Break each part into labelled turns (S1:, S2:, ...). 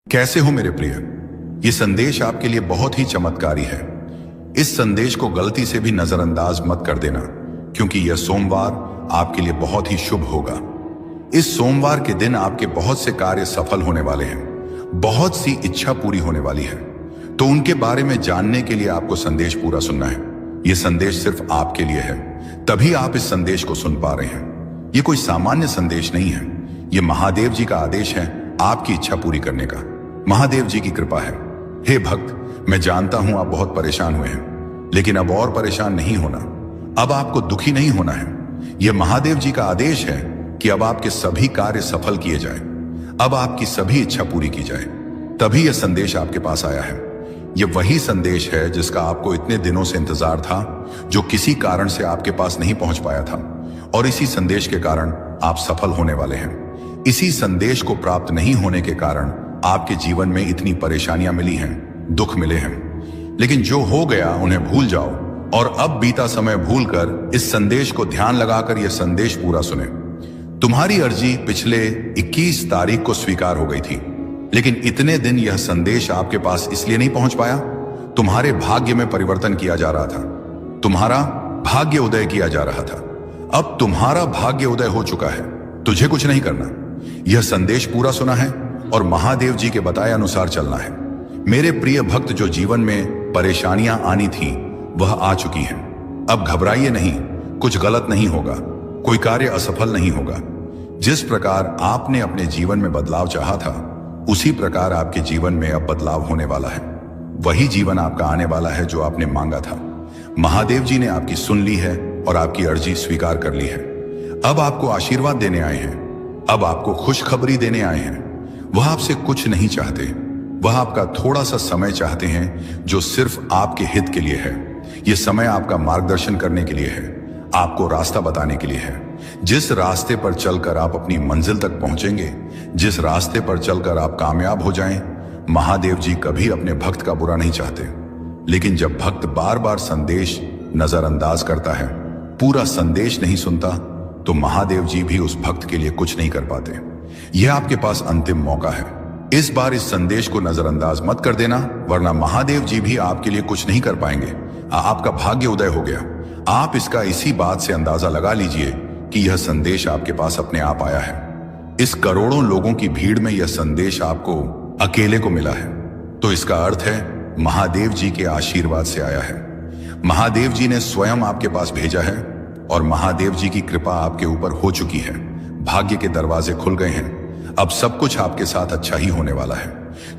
S1: कैसे हो मेरे प्रिय। ये संदेश आपके लिए बहुत ही चमत्कारी है। इस संदेश को गलती से भी नजरअंदाज मत कर देना, क्योंकि यह सोमवार आपके लिए बहुत ही शुभ होगा। इस सोमवार के दिन आपके बहुत से कार्य सफल होने वाले हैं, बहुत सी इच्छा पूरी होने वाली है। तो उनके बारे में जानने के लिए आपको संदेश पूरा सुनना है। यह संदेश सिर्फ आपके लिए है, तभी आप इस संदेश को सुन पा रहे हैं। यह कोई सामान्य संदेश नहीं है, यह महादेव जी का आदेश है आपकी इच्छा पूरी करने का। महादेव जी की कृपा है। हे भक्त, मैं जानता हूं आप बहुत परेशान हुए हैं, लेकिन अब और परेशान नहीं होना। अब आपको दुखी नहीं होना है। यह महादेव जी का आदेश है कि अब आपके सभी कार्य सफल किए जाएं, अब आपकी सभी इच्छा पूरी की जाए। तभी यह संदेश आपके पास आया है। यह वही संदेश है जिसका आपको इतने दिनों से इंतजार था, जो किसी कारण से आपके पास नहीं पहुंच पाया था, और इसी संदेश के कारण आप सफल होने वाले हैं। इसी संदेश को प्राप्त नहीं होने के कारण आपके जीवन में इतनी परेशानियां मिली हैं, दुख मिले हैं। लेकिन जो हो गया उन्हें भूल जाओ और अब बीता समय भूलकर इस संदेश को ध्यान लगाकर यह संदेश पूरा सुने। तुम्हारी अर्जी पिछले 21 तारीख को स्वीकार हो गई थी, लेकिन इतने दिन यह संदेश आपके पास इसलिए नहीं पहुंच पाया। तुम्हारे भाग्य में परिवर्तन किया जा रहा था, तुम्हारा भाग्य उदय किया जा रहा था। अब तुम्हारा भाग्य उदय हो चुका है, तुझे कुछ नहीं करना। यह संदेश पूरा सुना है और महादेव जी के बताए अनुसार चलना है। मेरे प्रिय भक्त, जो जीवन में परेशानियां आनी थी वह आ चुकी हैं। अब घबराइए नहीं, कुछ गलत नहीं होगा, कोई कार्य असफल नहीं होगा। जिस प्रकार आपने अपने जीवन में बदलाव चाहा था, उसी प्रकार आपके जीवन में अब बदलाव होने वाला है। वही जीवन आपका आने वाला है जो आपने मांगा था। महादेव जी ने आपकी सुन ली है और आपकी अर्जी स्वीकार कर ली है। अब आपको आशीर्वाद देने आए हैं, अब आपको खुशखबरी देने आए हैं। वह आपसे कुछ नहीं चाहते, वह आपका थोड़ा सा समय चाहते हैं, जो सिर्फ आपके हित के लिए है। यह समय आपका मार्गदर्शन करने के लिए है, आपको रास्ता बताने के लिए है। जिस रास्ते पर चलकर आप अपनी मंजिल तक पहुंचेंगे, जिस रास्ते पर चलकर आप कामयाब हो जाएं, महादेव जी कभी अपने भक्त का बुरा नहीं चाहते। लेकिन जब भक्त बार बार संदेश नजरअंदाज करता है, पूरा संदेश नहीं सुनता, तो महादेव जी भी उस भक्त के लिए कुछ नहीं कर पाते। यह आपके पास अंतिम मौका है। इस बार इस संदेश को नजरअंदाज मत कर देना, वरना महादेव जी भी आपके लिए कुछ नहीं कर पाएंगे। आपका भाग्य उदय हो गया। आप इसका इसी बात से अंदाजा लगा लीजिए कि यह संदेश आपके पास अपने आप आया है। इस करोड़ों लोगों की भीड़ में यह संदेश आपको अकेले को मिला है, तो इसका अर्थ है महादेव जी के आशीर्वाद से आया है। महादेव जी ने स्वयं आपके पास भेजा है और महादेव जी की कृपा आपके ऊपर हो चुकी है। भाग्य के दरवाजे खुल गए हैं। अब सब कुछ आपके साथ अच्छा ही होने वाला है,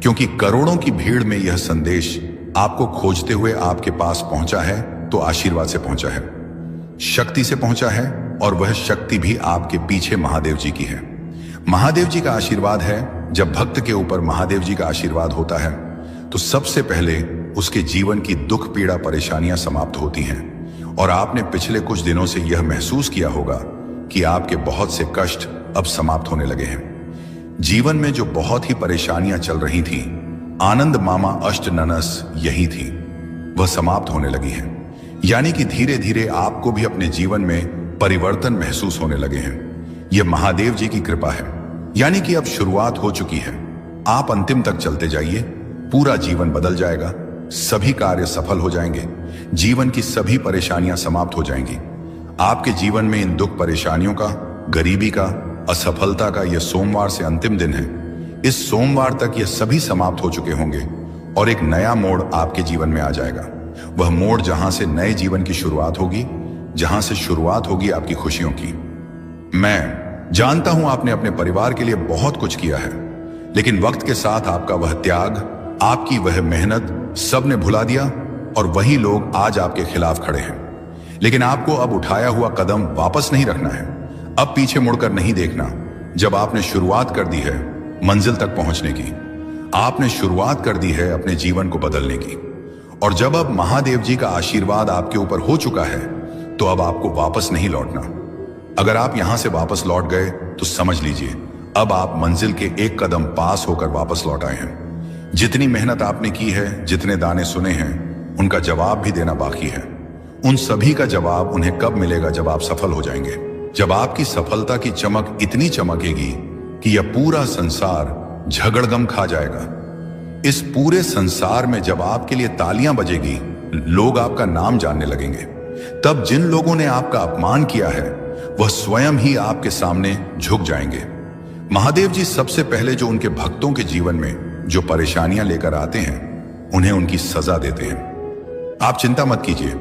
S1: क्योंकि करोड़ों की भीड़ में यह संदेश आपको खोजते हुए आपके पास पहुंचा है, तो आशीर्वाद से पहुंचा है, शक्ति से पहुंचा है, और वह शक्ति भी आपके पीछे महादेव जी की है। महादेव जी का आशीर्वाद है। जब भक्त के ऊपर महादेव जी का आशीर्वाद होता है, तो सबसे पहले उसके जीवन की दुख पीड़ा परेशानियां समाप्त होती हैं। और आपने पिछले कुछ दिनों से यह महसूस किया होगा कि आपके बहुत से कष्ट अब समाप्त होने लगे हैं। जीवन में जो बहुत ही परेशानियां चल रही थी, आनंद मामा अष्टननस यही थी, वह समाप्त होने लगी है। यानी कि धीरे धीरे आपको भी अपने जीवन में परिवर्तन महसूस होने लगे हैं। यह महादेव जी की कृपा है। यानी कि अब शुरुआत हो चुकी है। आप अंतिम तक चलते जाइए, पूरा जीवन बदल जाएगा, सभी कार्य सफल हो जाएंगे, जीवन की सभी परेशानियां समाप्त हो जाएंगी। आपके जीवन में इन दुख परेशानियों का, गरीबी का, असफलता का यह सोमवार से अंतिम दिन है। इस सोमवार तक यह सभी समाप्त हो चुके होंगे और एक नया मोड़ आपके जीवन में आ जाएगा। वह मोड़ जहां से नए जीवन की शुरुआत होगी, जहां से शुरुआत होगी आपकी खुशियों की। मैं जानता हूं आपने अपने परिवार के लिए बहुत कुछ किया है, लेकिन वक्त के साथ आपका वह त्याग, आपकी वह मेहनत सबने भुला दिया, और वही लोग आज आपके खिलाफ खड़े हैं। लेकिन आपको अब उठाया हुआ कदम वापस नहीं रखना है, अब पीछे मुड़कर नहीं देखना। जब आपने शुरुआत कर दी है मंजिल तक पहुंचने की, आपने शुरुआत कर दी है अपने जीवन को बदलने की, और जब अब महादेव जी का आशीर्वाद आपके ऊपर हो चुका है, तो अब आपको वापस नहीं लौटना। अगर आप यहां से वापस लौट गए तो समझ लीजिए अब आप मंजिल के एक कदम पास होकर वापस लौट आए हैं। जितनी मेहनत आपने की है, जितने दाने सुने हैं, उनका जवाब भी देना बाकी है। उन सभी का जवाब उन्हें कब मिलेगा? जब आप सफल हो जाएंगे, जब आपकी सफलता की चमक इतनी चमकेगी कि यह पूरा संसार झगड़गम खा जाएगा। इस पूरे संसार में जब आपके लिए तालियां बजेगी, लोग आपका नाम जानने लगेंगे, तब जिन लोगों ने आपका अपमान किया है वह स्वयं ही आपके सामने झुक जाएंगे। महादेव जी सबसे पहले जो उनके भक्तों के जीवन में जो परेशानियां लेकर आते हैं, उन्हें उनकी सजा देते हैं। आप चिंता मत कीजिए,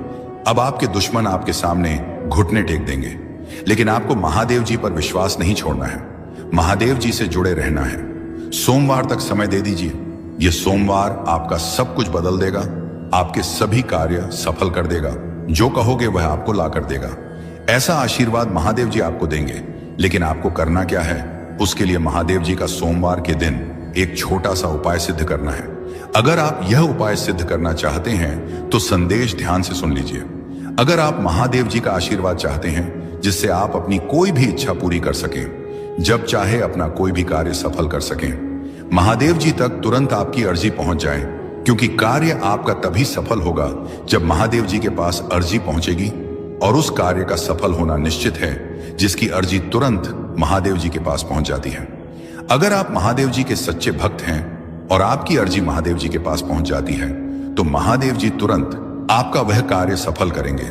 S1: अब आपके दुश्मन आपके सामने घुटने टेक देंगे, लेकिन आपको महादेव जी पर विश्वास नहीं छोड़ना है, महादेव जी से जुड़े रहना है। सोमवार तक समय दे दीजिए, यह सोमवार आपका सब कुछ बदल देगा, आपके सभी कार्य सफल कर देगा, जो कहोगे वह आपको ला कर देगा। ऐसा आशीर्वाद महादेव जी आपको देंगे, लेकिन आपको करना क्या है, उसके लिए महादेव जी का सोमवार के दिन एक छोटा सा उपाय सिद्ध करना है। अगर आप यह उपाय सिद्ध करना चाहते हैं तो संदेश ध्यान से सुन लीजिए। अगर आप महादेव जी का आशीर्वाद चाहते हैं जिससे आप अपनी कोई भी इच्छा पूरी कर सकें, जब चाहे अपना कोई भी कार्य सफल कर सकें, महादेव जी तक तुरंत आपकी अर्जी पहुंच जाए, क्योंकि कार्य आपका तभी सफल होगा जब महादेव जी के पास अर्जी पहुंचेगी, और उस कार्य का सफल होना निश्चित है जिसकी अर्जी तुरंत महादेव जी के पास पहुंच जाती है। अगर आप महादेव जी के सच्चे भक्त हैं और आपकी अर्जी महादेव जी के पास पहुंच जाती है, तो महादेव जी तुरंत आपका वह कार्य सफल करेंगे,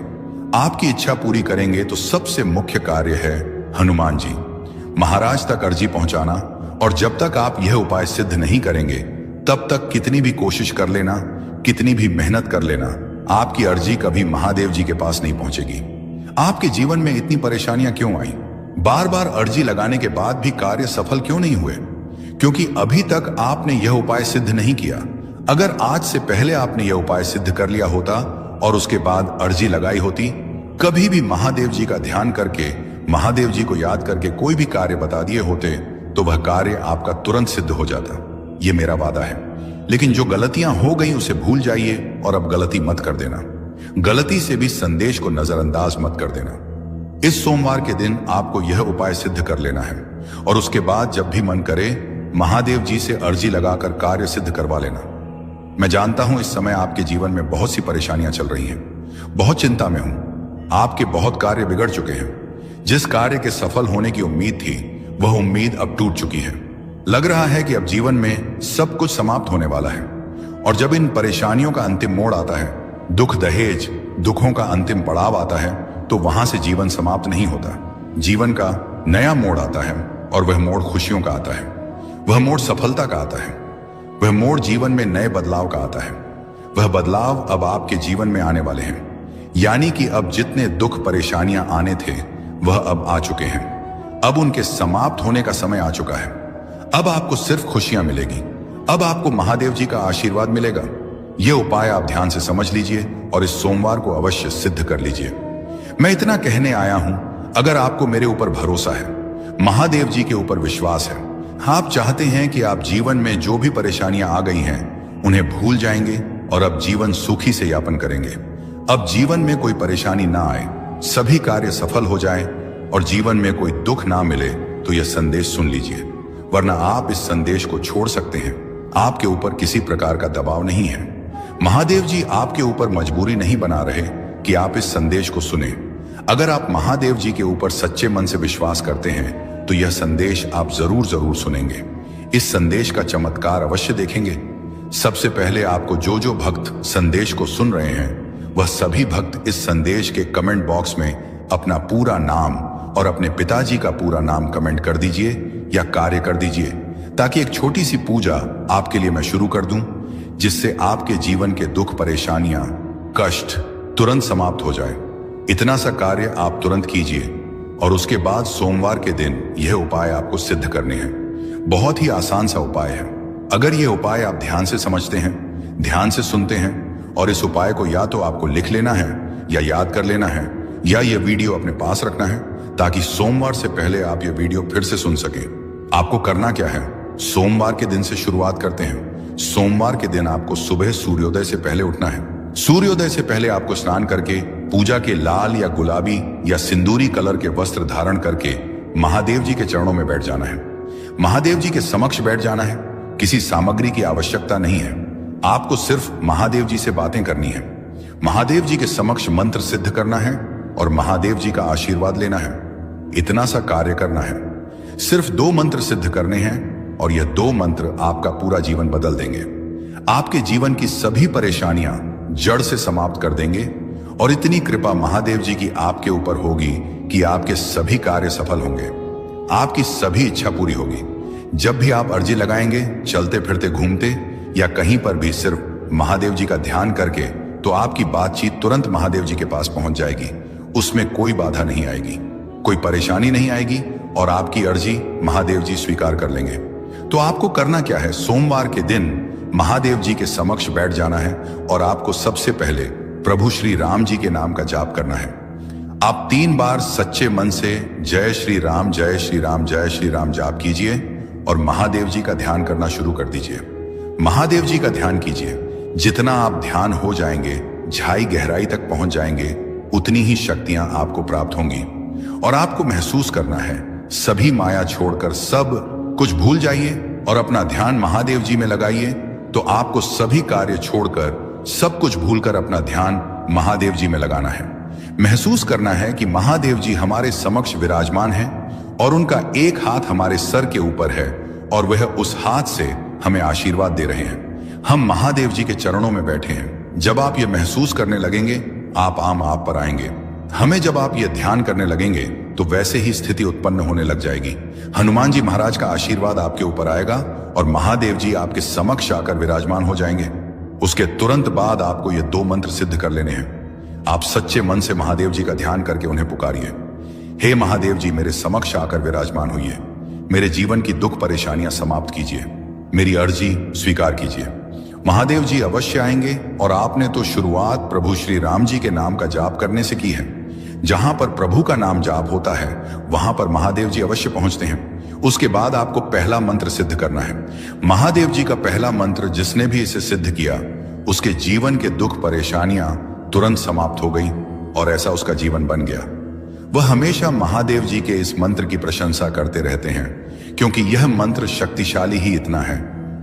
S1: आपकी इच्छा पूरी करेंगे। तो सबसे मुख्य कार्य है हनुमान जी महाराज तक अर्जी पहुंचाना, और जब तक आप यह उपाय सिद्ध नहीं करेंगे, तब तक कितनी भी कोशिश कर लेना, कितनी भी मेहनत कर लेना, आपकी अर्जी कभी महादेव जी के पास नहीं पहुंचेगी। आपके जीवन में इतनी परेशानियां क्यों आई? बार बार अर्जी लगाने के बाद भी कार्य सफल क्यों नहीं हुए? क्योंकि अभी तक आपने यह उपाय सिद्ध नहीं किया। अगर आज से पहले आपने यह उपाय सिद्ध कर लिया होता और उसके बाद अर्जी लगाई होती, कभी भी महादेव जी का ध्यान करके, महादेव जी को याद करके कोई भी कार्य बता दिए होते, तो वह कार्य आपका तुरंत सिद्ध हो जाता। यह मेरा वादा है। लेकिन जो गलतियां हो गई उसे भूल जाइए और अब गलती मत कर देना। गलती से भी संदेश को नजरअंदाज मत कर देना। इस सोमवार के दिन आपको यह उपाय सिद्ध कर लेना है, और उसके बाद जब भी मन करे महादेव जी से अर्जी लगाकर कार्य सिद्ध करवा लेना। मैं जानता हूं इस समय आपके जीवन में बहुत सी परेशानियां चल रही हैं, बहुत चिंता में हूं। आपके बहुत कार्य बिगड़ चुके हैं। जिस कार्य के सफल होने की उम्मीद थी, वह उम्मीद अब टूट चुकी है। लग रहा है कि अब जीवन में सब कुछ समाप्त होने वाला है, और जब इन परेशानियों का अंतिम मोड़ आता है, दुख दहेज दुखों का अंतिम पड़ाव आता है, तो वहां से जीवन समाप्त नहीं होता। जीवन का नया मोड़ आता है, और वह मोड़ खुशियों का आता है, वह मोड़ सफलता का आता है, वह मोड़ जीवन में नए बदलाव का आता है। वह बदलाव अब आपके जीवन में आने वाले हैं, यानी कि अब जितने दुख परेशानियां आने थे वह अब आ चुके हैं। अब उनके समाप्त होने का समय आ चुका है। अब आपको सिर्फ खुशियां मिलेगी। अब आपको महादेव जी का आशीर्वाद मिलेगा। यह उपाय आप ध्यान से समझ लीजिए और इस सोमवार को अवश्य सिद्ध कर लीजिए। मैं इतना कहने आया हूं, अगर आपको मेरे ऊपर भरोसा है, महादेव जी के ऊपर विश्वास है, आप चाहते हैं कि आप जीवन में जो भी परेशानियां आ गई हैं उन्हें भूल जाएंगे और अब जीवन सुखी से यापन करेंगे। अब जीवन में कोई परेशानी ना आए, सभी कार्य सफल हो जाएं और जीवन में कोई दुख ना मिले, तो यह संदेश सुन लीजिए, वरना आप इस संदेश को छोड़ सकते हैं। आपके ऊपर किसी प्रकार का दबाव नहीं है। महादेव जी आपके ऊपर मजबूरी नहीं बना रहे कि आप इस संदेश को सुने। अगर आप महादेव जी के ऊपर सच्चे मन से विश्वास करते हैं, तो यह संदेश आप जरूर सुनेंगे। इस संदेश का चमत्कार अवश्य देखेंगे। सबसे पहले आपको जो भक्त संदेश को सुन रहे हैं, वह सभी भक्त इस संदेश के कमेंट बॉक्स में अपना पूरा नाम और अपने पिताजी का पूरा नाम कमेंट कर दीजिए या कार्य कर दीजिए, ताकि एक छोटी सी पूजा आपके लिए मैं शुरू कर दूं, जिससे आपके जीवन के दुख, परेशानियां, कष्ट तुरंत समाप्त हो जाए। इतना सा कार्य आप तुरंत कीजिए और उसके बाद सोमवार के दिन यह उपाय आपको सिद्ध करने हैं। बहुत ही आसान सा उपाय है। अगर यह उपाय आप ध्यान से समझते हैं, ध्यान से सुनते हैं, और इस उपाय को या तो आपको लिख लेना है या याद कर लेना है, या यह वीडियो अपने पास रखना है, ताकि सोमवार से पहले आप यह वीडियो फिर से सुन सकें। आपको करना क्या है, सोमवार के दिन से शुरुआत करते हैं। सोमवार के दिन आपको सुबह सूर्योदय से पहले उठना है। सूर्योदय से पहले आपको स्नान करके पूजा के लाल या गुलाबी या सिंदूरी कलर के वस्त्र धारण करके महादेव जी के चरणों में बैठ जाना है। महादेव जी के समक्ष बैठ जाना है। किसी सामग्री की आवश्यकता नहीं है। आपको सिर्फ महादेव जी से बातें करनी है। महादेव जी के समक्ष मंत्र सिद्ध करना है और महादेव जी का आशीर्वाद लेना है। इतना सा कार्य करना है। सिर्फ 2 मंत्र सिद्ध करने हैं और यह 2 मंत्र आपका पूरा जीवन बदल देंगे। आपके जीवन की सभी परेशानियां जड़ से समाप्त कर देंगे और इतनी कृपा महादेव जी की आपके ऊपर होगी कि आपके सभी कार्य सफल होंगे, आपकी सभी इच्छा पूरी होगी। जब भी आप अर्जी लगाएंगे, चलते फिरते घूमते या कहीं पर भी सिर्फ महादेव जी का ध्यान करके, तो आपकी बातचीत तुरंत महादेव जी के पास पहुंच जाएगी। उसमें कोई बाधा नहीं आएगी, कोई परेशानी नहीं आएगी और आपकी अर्जी महादेव जी स्वीकार कर लेंगे। तो आपको करना क्या है? सोमवार के दिन महादेव जी के समक्ष बैठ जाना है और आपको सबसे पहले प्रभु श्री राम जी के नाम का जाप करना है। आप 3 बार सच्चे मन से जय श्री राम जय श्री राम जय श्री राम जाप कीजिए और महादेव जी का ध्यान करना शुरू कर दीजिए। महादेव जी का ध्यान कीजिए। जितना आप ध्यान हो जाएंगे, झाई गहराई तक पहुंच जाएंगे, उतनी ही शक्तियां आपको प्राप्त होंगी। और आपको महसूस करना है, सभी माया छोड़कर सब कुछ भूल जाइए और अपना ध्यान महादेव जी में लगाइए। तो आपको सभी कार्य छोड़कर, सब कुछ भूलकर अपना ध्यान महादेव जी में लगाना है। महसूस करना है कि महादेव जी हमारे समक्ष विराजमान हैं और उनका एक हाथ हमारे सर के ऊपर है और वह उस हाथ से हमें आशीर्वाद दे रहे हैं। हम महादेव जी के चरणों में बैठे हैं। जब आप ये महसूस करने लगेंगे, आप पर आएंगे। हमें जब आप ये ध्यान करने लगेंगे तो वैसे ही स्थिति उत्पन्न होने लग जाएगी। हनुमान जी महाराज का आशीर्वाद आपके ऊपर आएगा और महादेव जी आपके समक्ष आकर विराजमान हो जाएंगे। उसके तुरंत बाद आपको ये 2 मंत्र सिद्ध कर लेने हैं। आप सच्चे मन से महादेव जी का ध्यान करके उन्हें पुकारिए। हे महादेव जी, मेरे समक्ष आकर विराजमान होइए। मेरे जीवन की दुख परेशानियां समाप्त कीजिए। मेरी अर्जी स्वीकार कीजिए। महादेव जी अवश्य आएंगे और आपने तो शुरुआत प्रभु श्री राम जी के नाम का जाप करने से की है। जहां पर प्रभु का नाम जाप होता है, वहां पर महादेव जी अवश्य पहुंचते हैं। उसके बाद आपको पहला मंत्र सिद्ध करना है। महादेव जी का पहला मंत्र जिसने भी इसे सिद्ध किया, उसके जीवन के दुख परेशानियां तुरंत समाप्त हो गई और ऐसा उसका जीवन बन गया। वह हमेशा महादेव जी के इस मंत्र की प्रशंसा करते रहते हैं, क्योंकि यह मंत्र शक्तिशाली ही इतना है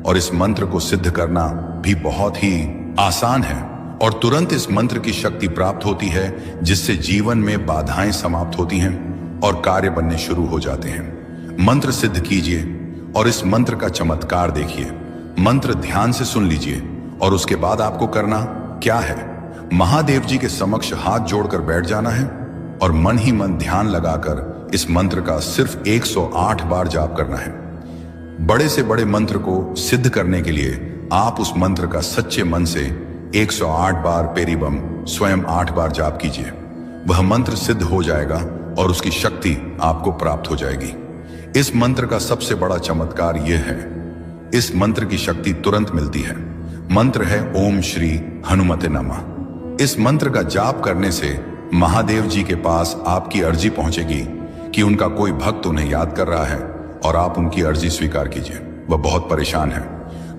S1: और इस मंत्र को सिद्ध करना भी बहुत ही आसान है और तुरंत इस मंत्र की शक्ति प्राप्त होती है, जिससे जीवन में बाधाएं समाप्त होती हैं और कार्य बनने शुरू हो जाते हैं। मंत्र सिद्ध कीजिए और इस मंत्र का चमत्कार देखिए। मंत्र ध्यान से सुन लीजिए और उसके बाद आपको करना क्या है? महादेव जी के समक्ष हाथ जोड़कर बैठ जाना है और मन ही मन ध्यान लगाकर इस मंत्र का सिर्फ 108 बार जाप करना है। बड़े से बड़े मंत्र को सिद्ध करने के लिए आप उस मंत्र का सच्चे मन से 108 बार पेरीबम स्वयं 8 बार जाप कीजिए। वह मंत्र सिद्ध हो जाएगा और उसकी शक्ति आपको प्राप्त हो जाएगी। इस मंत्र का सबसे बड़ा चमत्कार यह है, इस मंत्र की शक्ति तुरंत मिलती है। मंत्र है ओम श्री हनुमते नमः। इस मंत्र का जाप करने से महादेव जी के पास आपकी अर्जी पहुंचेगी कि उनका कोई भक्त उन्हें याद कर रहा है और आप उनकी अर्जी स्वीकार कीजिए। वह बहुत परेशान है,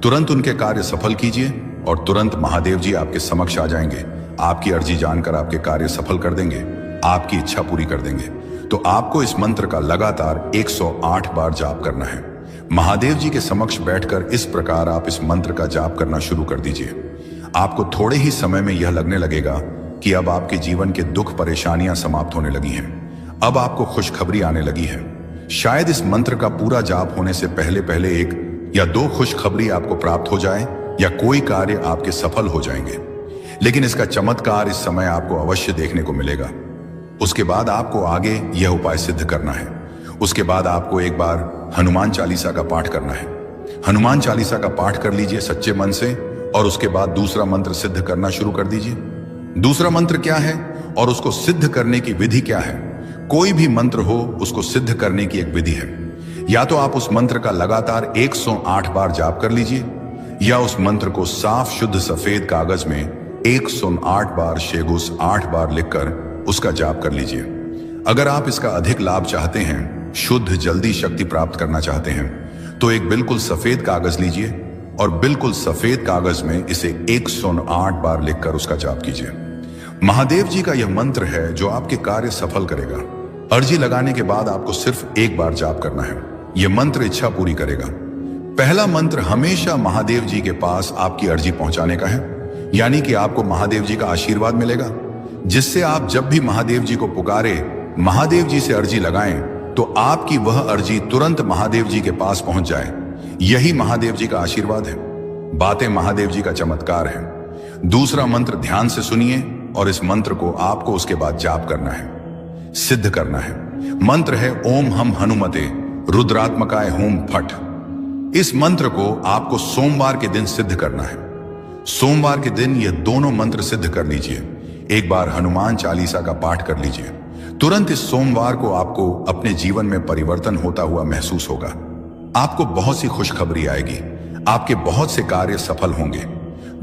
S1: तुरंत उनके कार्य सफल कीजिए और तुरंत महादेव जी आपके समक्ष आ जाएंगे। आपकी अर्जी जानकर आपके कार्य सफल कर देंगे, आपकी इच्छा पूरी कर देंगे। तो आपको इस मंत्र का लगातार 108 बार जाप करना है। महादेव जी के समक्ष बैठकर इस प्रकार आप इस मंत्र का जाप करना शुरू कर दीजिए। आपको थोड़े ही समय में यह लगने लगेगा कि अब आपके जीवन के दुख परेशानियां समाप्त होने लगी हैं। अब आपको खुशखबरी आने लगी है। शायद इस मंत्र का पूरा जाप होने से पहले 1 या 2 खुशखबरी आपको प्राप्त हो जाए या कोई कार्य आपके सफल हो जाएंगे, लेकिन इसका चमत्कार इस समय आपको अवश्य देखने को मिलेगा। उसके बाद आपको आगे यह उपाय सिद्ध करना है। उसके बाद आपको एक बार हनुमान चालीसा का पाठ करना है। हनुमान चालीसा का पाठ कर लीजिए सच्चे मन से और उसके बाद दूसरा मंत्र सिद्ध करना शुरू कर दीजिए। दूसरा मंत्र क्या है और उसको सिद्ध करने की विधि क्या है? कोई भी मंत्र हो, उसको सिद्ध करने की एक विधि है। या तो आप उस मंत्र का लगातार 108 बार जाप कर लीजिए या उस मंत्र को साफ शुद्ध सफेद कागज में 108 बार शेगुस 8 बार लिखकर उसका जाप कर लीजिए। अगर आप इसका अधिक लाभ चाहते हैं, शुद्ध जल्दी शक्ति प्राप्त करना चाहते हैं, तो एक बिल्कुल सफेद कागज लीजिए और बिल्कुल सफेद कागज में इसे 108 बार लिखकर उसका जाप कीजिए। महादेव जी का यह मंत्र है जो आपके कार्य सफल करेगा। अर्जी लगाने के बाद आपको सिर्फ एक बार जाप करना है। यह मंत्र इच्छा पूरी करेगा। पहला मंत्र हमेशा महादेव जी के पास आपकी अर्जी पहुंचाने का है, यानी कि आपको महादेव जी का आशीर्वाद मिलेगा, जिससे आप जब भी महादेव जी को पुकारे, महादेव जी से अर्जी लगाएं, तो आपकी वह अर्जी तुरंत महादेव जी के पास पहुंच जाए। यही महादेव जी का आशीर्वाद है। बातें महादेव जी का चमत्कार है। दूसरा मंत्र ध्यान से सुनिए और इस मंत्र को आपको उसके बाद जाप करना है, सिद्ध करना है। मंत्र है ओम हम हनुमते रुद्रात्मकाय होम फट। इस मंत्र को आपको सोमवार के दिन सिद्ध करना है। सोमवार के दिन ये दोनों मंत्र सिद्ध कर लीजिए। एक बार हनुमान चालीसा का पाठ कर लीजिए। तुरंत इस सोमवार को आपको अपने जीवन में परिवर्तन होता हुआ महसूस होगा। आपको बहुत सी खुशखबरी आएगी। आपके बहुत से कार्य सफल होंगे।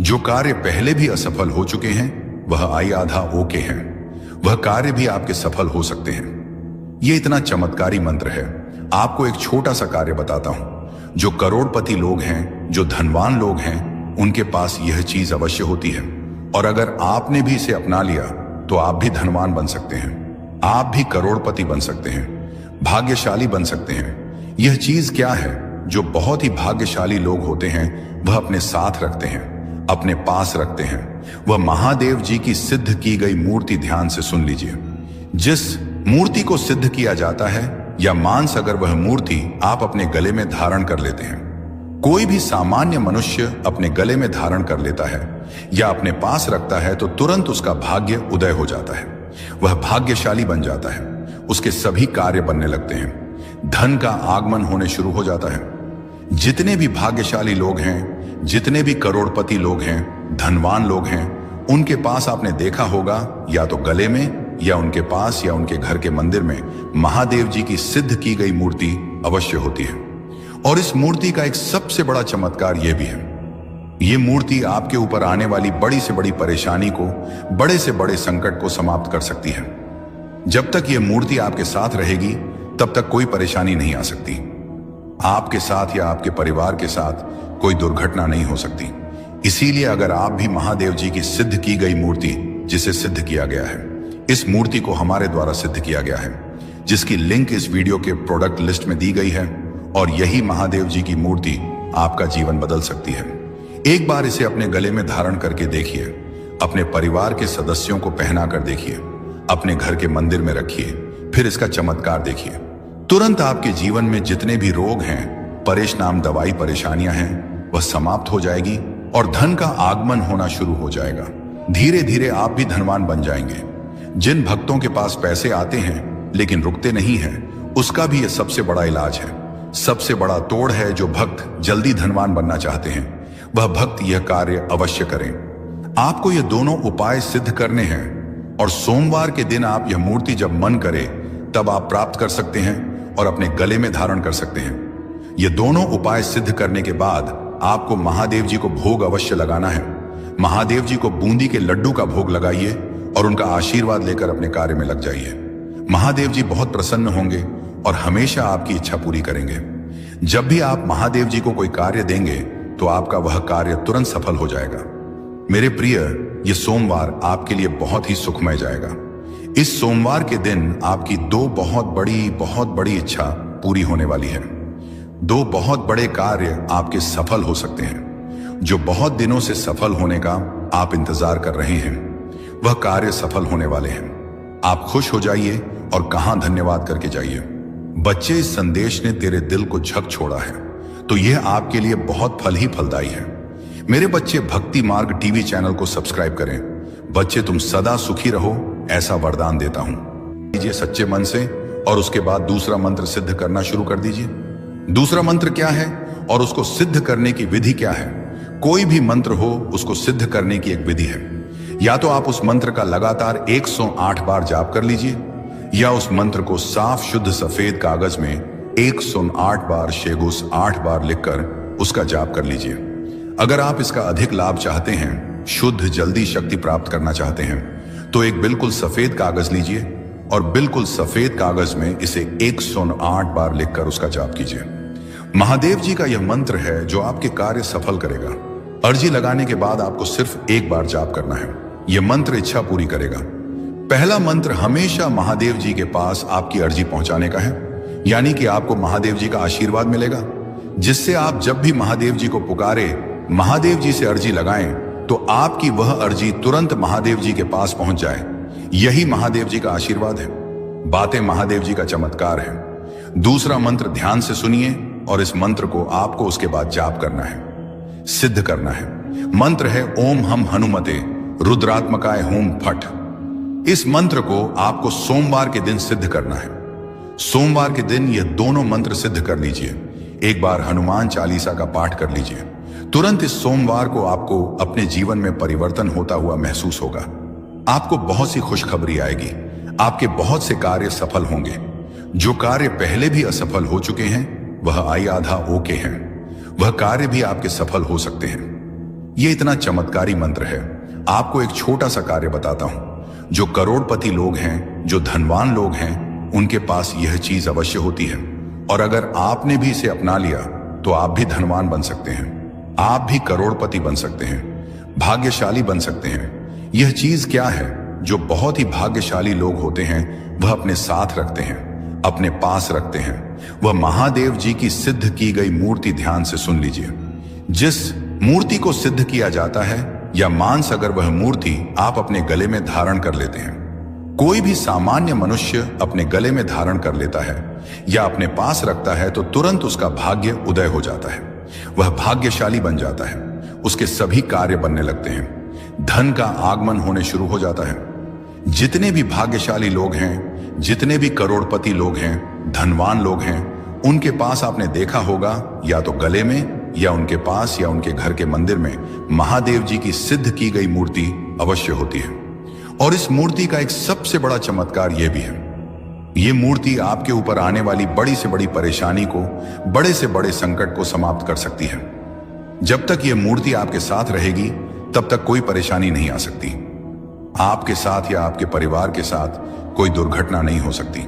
S1: जो कार्य पहले भी असफल हो चुके हैं वह आई आधा ओके हैं। वह कार्य भी आपके सफल हो सकते हैं। यह इतना चमत्कारी मंत्र है। आपको एक छोटा सा कार्य बताता हूं। जो करोड़पति लोग हैं, जो धनवान लोग हैं, उनके पास यह चीज अवश्य होती है। और अगर आपने भी इसे अपना लिया तो आप भी धनवान बन सकते हैं। आप भी करोड़पति बन सकते हैं, भाग्यशाली बन सकते हैं। यह चीज क्या है जो बहुत ही भाग्यशाली लोग होते हैं वह अपने साथ रखते हैं, अपने पास रखते हैं? वह महादेव जी की सिद्ध की गई मूर्ति। ध्यान से सुन लीजिए। जिस मूर्ति को सिद्ध किया जाता है या मांस अगर वह मूर्ति आप अपने गले में धारण कर लेते हैं, कोई भी सामान्य मनुष्य अपने गले में धारण कर लेता है या अपने पास रखता है तो तुरंत उसका भाग्य उदय हो जाता है। वह भाग्यशाली बन जाता है। उसके सभी कार्य बनने लगते हैं। धन का आगमन होने शुरू हो जाता है। जितने भी भाग्यशाली लोग हैं, जितने भी करोड़पति लोग हैं, धनवान लोग हैं, उनके पास आपने देखा होगा या तो गले में या उनके पास या उनके घर के मंदिर में महादेव जी की सिद्ध की गई मूर्ति अवश्य होती है। और इस मूर्ति का एक सबसे बड़ा चमत्कार यह भी है, ये मूर्ति आपके ऊपर आने वाली बड़ी से बड़ी परेशानी को, बड़े से बड़े संकट को समाप्त कर सकती है। जब तक यह मूर्ति आपके साथ रहेगी तब तक कोई परेशानी नहीं आ सकती। आपके साथ या आपके परिवार के साथ कोई दुर्घटना नहीं हो सकती। इसीलिए अगर आप भी महादेव जी की सिद्ध की गई मूर्ति, जिसे सिद्ध किया गया है, इस मूर्ति को हमारे द्वारा सिद्ध किया गया है, जिसकी लिंक इस वीडियो के प्रोडक्ट लिस्ट में दी गई है, और यही महादेव जी की मूर्ति आपका जीवन बदल सकती है। एक बार इसे अपने गले में धारण करके देखिए, अपने परिवार के सदस्यों को पहना कर देखिए, अपने घर के मंदिर में रखिए, फिर इसका चमत्कार देखिए। तुरंत आपके जीवन में जितने भी रोग हैं, परेशान दवाई परेशानियां हैं, वह समाप्त हो जाएगी और धन का आगमन होना शुरू हो जाएगा। धीरे धीरे आप भी धनवान बन जाएंगे। जिन भक्तों के पास पैसे आते हैं लेकिन रुकते नहीं हैं, उसका भी यह सबसे बड़ा इलाज है, सबसे बड़ा तोड़ है। जो भक्त जल्दी धनवान बनना चाहते हैं वह भक्त यह कार्य अवश्य करें। आपको ये दोनों उपाय सिद्ध करने हैं और सोमवार के दिन आप यह मूर्ति जब मन करे तब आप प्राप्त कर सकते हैं और अपने गले में धारण कर सकते हैं। ये दोनों उपाय सिद्ध करने के बाद आपको महादेव जी को भोग अवश्य लगाना है। महादेव जी को बूंदी के लड्डू का भोग लगाइए और उनका आशीर्वाद लेकर अपने कार्य में लग जाइए। महादेव जी बहुत प्रसन्न होंगे और हमेशा आपकी इच्छा पूरी करेंगे। जब भी आप महादेव जी को कोई कार्य देंगे तो आपका वह कार्य तुरंत सफल हो जाएगा। मेरे प्रिय, यह सोमवार आपके लिए बहुत ही सुखमय जाएगा। इस सोमवार के दिन आपकी दो बहुत बड़ी इच्छा पूरी होने वाली है। दो बहुत बड़े कार्य आपके सफल हो सकते हैं। जो बहुत दिनों से सफल होने का आप इंतजार कर रहे हैं, वह कार्य सफल होने वाले हैं। आप खुश हो जाइए और कहां धन्यवाद करके जाइए। बच्चे, इस संदेश ने तेरे दिल को झक छोड़ा है तो यह आपके लिए बहुत फल ही फलदायी है। मेरे बच्चे, भक्ति मार्ग टीवी चैनल को सब्सक्राइब करें। बच्चे, तुम सदा सुखी रहो, ऐसा वरदान देता हूं। कीजिए सच्चे मन से और उसके बाद दूसरा मंत्र सिद्ध करना शुरू कर दीजिए। दूसरा मंत्र क्या है और उसको सिद्ध करने की विधि क्या है? कोई भी मंत्र हो, उसको सिद्ध करने की एक विधि है। या तो आप उस मंत्र का लगातार 108 बार जाप कर लीजिए, या उस मंत्र को साफ शुद्ध सफेद कागज में 108 बार शेगुस 8 बार लिखकर उसका जाप कर लीजिए। अगर आप इसका अधिक लाभ चाहते हैं, शुद्ध जल्दी शक्ति प्राप्त करना चाहते हैं, तो एक बिल्कुल सफेद कागज लीजिए और बिल्कुल सफेद कागज में इसे 108 बार लिखकर उसका जाप कीजिए। महादेव जी का यह मंत्र है जो आपके कार्य सफल करेगा। अर्जी लगाने के बाद आपको सिर्फ एक बार जाप करना है। यह मंत्र इच्छा पूरी करेगा। पहला मंत्र हमेशा महादेव जी के पास आपकी अर्जी पहुंचाने का है, यानी कि आपको महादेव जी का आशीर्वाद मिलेगा, जिससे आप जब भी महादेव जी को पुकारे, महादेव जी से अर्जी लगाएं, तो आपकी वह अर्जी तुरंत महादेव जी के पास पहुंच जाए। यही महादेव जी का आशीर्वाद है। बातें महादेव जी का चमत्कार है। दूसरा मंत्र ध्यान से सुनिए और इस मंत्र को आपको उसके बाद जाप करना है, सिद्ध करना है। मंत्र है ओम हम हनुमते रुद्रात्मकाय होम फट। इस मंत्र को आपको सोमवार के दिन सिद्ध करना है। सोमवार के दिन यह दोनों मंत्र सिद्ध कर लीजिए। एक बार हनुमान चालीसा का पाठ कर लीजिए। तुरंत इस सोमवार को आपको अपने जीवन में परिवर्तन होता हुआ महसूस होगा। आपको बहुत सी खुशखबरी आएगी। आपके बहुत से कार्य सफल होंगे। जो कार्य पहले भी असफल हो चुके हैं वह आई आधा ओके हैं। वह कार्य भी आपके सफल हो सकते हैं। यह इतना चमत्कारी मंत्र है। आपको एक छोटा सा कार्य बताता हूं। जो करोड़पति लोग हैं, जो धनवान लोग हैं, उनके पास यह चीज अवश्य होती है। और अगर आपने भी इसे अपना लिया तो आप भी धनवान बन सकते हैं। आप भी करोड़पति बन सकते हैं, भाग्यशाली बन सकते हैं। यह चीज क्या है जो बहुत ही भाग्यशाली लोग होते हैं वह अपने साथ रखते हैं, अपने पास रखते हैं? वह महादेव जी की सिद्ध की गई मूर्ति। ध्यान से सुन लीजिए। जिस मूर्ति को सिद्ध किया जाता है या मांस अगर वह मूर्ति आप अपने गले में धारण कर लेते हैं, कोई भी सामान्य मनुष्य अपने गले में धारण कर लेता है या अपने पास रखता है तो तुरंत उसका भाग्य उदय हो जाता है। वह भाग्यशाली बन जाता है। उसके सभी कार्य बनने लगते हैं। धन का आगमन होने शुरू हो जाता है। जितने भी भाग्यशाली लोग हैं, जितने भी करोड़पति लोग हैं, धनवान लोग हैं, उनके पास आपने देखा होगा या तो गले में या उनके पास या उनके घर के मंदिर में महादेव जी की सिद्ध की गई मूर्ति अवश्य होती है। और इस मूर्ति का एक सबसे बड़ा चमत्कार यह भी है, यह मूर्ति आपके ऊपर आने वाली बड़ी से बड़ी परेशानी को, बड़े से बड़े संकट को समाप्त कर सकती है। जब तक यह मूर्ति आपके साथ रहेगी तब तक कोई परेशानी नहीं आ सकती। आपके साथ या आपके परिवार के साथ कोई दुर्घटना नहीं हो सकती।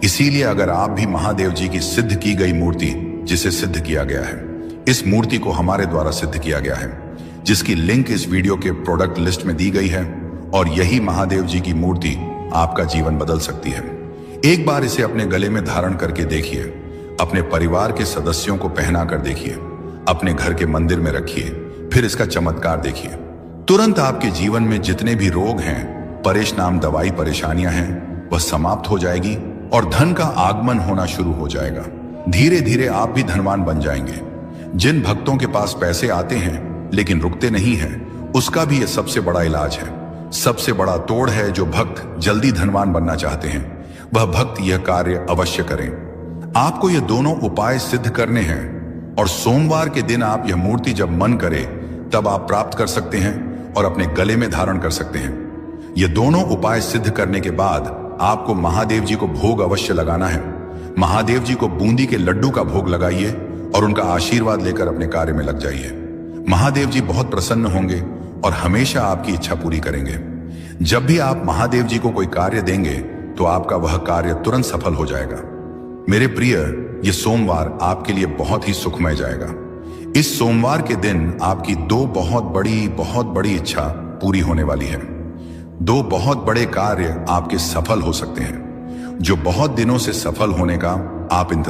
S1: इसीलिए अगर आप भी महादेव जी की सिद्ध की गई मूर्ति, जिसे सिद्ध किया गया है, इस मूर्ति को हमारे द्वारा सिद्ध किया गया है, जिसकी लिंक इस वीडियो के प्रोडक्ट लिस्ट में दी गई है, और यही महादेव जी की मूर्ति आपका जीवन बदल सकती है। एक बार इसे अपने गले में धारण करके देखिए, अपने परिवार के सदस्यों को पहना कर देखिए, अपने घर के मंदिर में रखिए, फिर इसका चमत्कार देखिए। तुरंत आपके जीवन में जितने भी रोग हैं, परेशान दवाई परेशानियां हैं, वह समाप्त हो जाएगी और धन का आगमन होना शुरू हो जाएगा। धीरे धीरे आप भी धनवान बन जाएंगे। जिन भक्तों के पास पैसे आते हैं लेकिन रुकते नहीं हैं, उसका भी यह सबसे बड़ा इलाज है, सबसे बड़ा तोड़ है। जो भक्त जल्दी धनवान बनना चाहते हैं वह भक्त यह कार्य अवश्य करें। आपको ये दोनों उपाय सिद्ध करने हैं और सोमवार के दिन आप यह मूर्ति जब मन करे तब आप प्राप्त कर सकते हैं और अपने गले में धारण कर सकते हैं। ये दोनों उपाय सिद्ध करने के बाद आपको महादेव जी को भोग अवश्य लगाना है। महादेव जी को बूंदी के लड्डू का भोग लगाइए और उनका आशीर्वाद लेकर अपने कार्य में लग जाइए। महादेव जी बहुत प्रसन्न होंगे और हमेशा आपकी इच्छा पूरी करेंगे। जब भी आप महादेव जी को कोई कार्य देंगे तो आपका वह कार्य तुरंत सफल हो जाएगा। मेरे प्रिय, ये सोमवार आपके लिए बहुत ही सुखमय जाएगा। इस सोमवार के दिन आपकी दो बहुत बड़ी इच्छा पूरी होने वाली है। दो बहुत बड़े कार्य आपके सफल हो सकते हैं, जो बहुत दिनों से सफल होने का आप इंतजार